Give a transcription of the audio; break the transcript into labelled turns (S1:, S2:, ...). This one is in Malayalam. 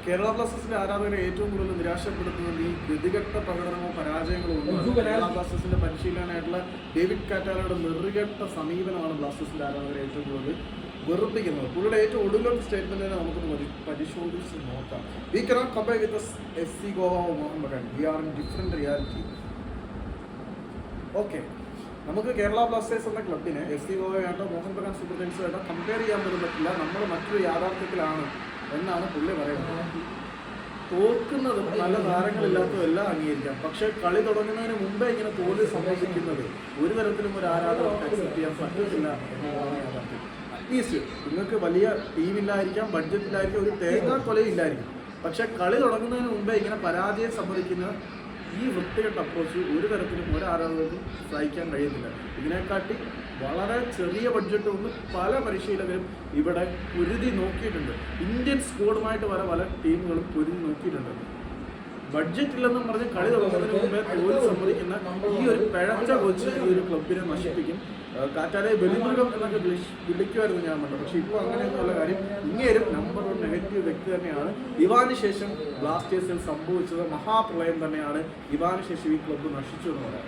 S1: കേരള ബ്ലാസ്റ്റേഴ്സിന്റെ ആരാധകരെ ഏറ്റവും കൂടുതൽ നിരാശപ്പെടുത്തുന്നത് ഈ ഗതികെട്ട പ്രകടനമോ പരാജയങ്ങളോ ഒന്നും. കേരള ബ്ലാസ്റ്റേഴ്സിന്റെ പരിശീലകനായിട്ടുള്ള ഡേവിഡ് കാറ്റാലയുടെ നെറുകെട്ട സമീപനമാണ് ബ്ലാസ്റ്റേഴ്സിന്റെ ആരാധകരെ ഏറ്റവും കൂടുതൽ വെറുപ്പിക്കുന്നത്. പുള്ളിയുടെ ഏറ്റവും ഒടുവിലൊരു സ്റ്റേറ്റ്മെന്റിനെ നമുക്കൊന്ന് പരിശോധിച്ച് നോക്കാം. We cannot compare with FC Goa Mohun Bagan. We are in different reality. Okay, നമുക്ക് കേരള ബ്ലാസ്റ്റേഴ്സ് എന്ന ക്ലബിനെ FC ഗോവയായിട്ടോ മോഹൻ ബഗാൻ സൂപ്പർ ജയൻസുമായിട്ടോ കമ്പയർ ചെയ്യാൻ പോലും പറ്റില്ല. നമ്മൾ മറ്റൊരു യാഥാർത്ഥ്യത്തിലാണ് എന്നാണ് പുള്ളി പറയുന്നത്. തോൽക്കുന്നതും നല്ല താരങ്ങളില്ലാത്തതും എല്ലാം അംഗീകരിക്കാം. പക്ഷേ കളി തുടങ്ങുന്നതിന് മുമ്പേ ഇങ്ങനെ തോൽവി സംഭവിക്കുന്നത് ഒരു തരത്തിലും ഒരു ആരാധകർക്ക് അക്സെപ്റ്റ് ചെയ്യാൻ പറ്റത്തില്ല എന്നുള്ളതാണ് യാഥാർത്ഥ്യം. അറ്റ്ലീസ്റ്റ് നിങ്ങൾക്ക് വലിയ ടീമില്ലായിരിക്കാം, ബഡ്ജറ്റില്ലായിരിക്കാം, ഒരു തേങ്ങാക്കൊലയും ഇല്ലായിരിക്കും. പക്ഷെ കളി തുടങ്ങുന്നതിന് മുമ്പേ ഇങ്ങനെ പരാജയം സമ്മതിക്കുന്ന ഈ വൃത്തികെട്ട അപ്രോച്ച് ഒരു തരത്തിലും ഒരു ആരാധകർക്കും സഹിക്കാൻ കഴിയുന്നില്ല. ഇതിനെക്കാട്ടി വളരെ ചെറിയ ബഡ്ജറ്റ് കൊണ്ട് പല പരിശീലകരും ഇവിടെ പൊരുതി നോക്കിയിട്ടുണ്ട്. ഇന്ത്യൻ സ്ക്വാഡുമായിട്ട് പല ടീമുകളും പൊരുതി നോക്കിയിട്ടുണ്ട്. ബഡ്ജറ്റ് ഇല്ലെന്നും പറഞ്ഞ് കളി തുടങ്ങുന്നതിന് മുമ്പേ തോൽവി സമ്മതിക്കുന്ന ഈ ഒരു പിഴച്ച കോച്ച് ഈ ഒരു ക്ലബിനെ നശിപ്പിക്കും. കാറ്റാലെ ബലിമൃഗം എന്നൊക്കെ വിളിക്കുമായിരുന്നു ഞാൻ കണ്ടത്. പക്ഷെ ഇപ്പോൾ അങ്ങനെയൊന്നുമുള്ള കാര്യം, ഇങ്ങേരും നമ്പർ 1 നെഗറ്റീവ് വ്യക്തി തന്നെയാണ്. ഇവാന് ശേഷം ബ്ലാസ്റ്റേഴ്സിൽ സംഭവിച്ചത് മഹാപ്രളയം തന്നെയാണ്. ഇവാന് ശേഷം ഈ ക്ലബ്ബ് നശിച്ചു എന്ന് പറയാം.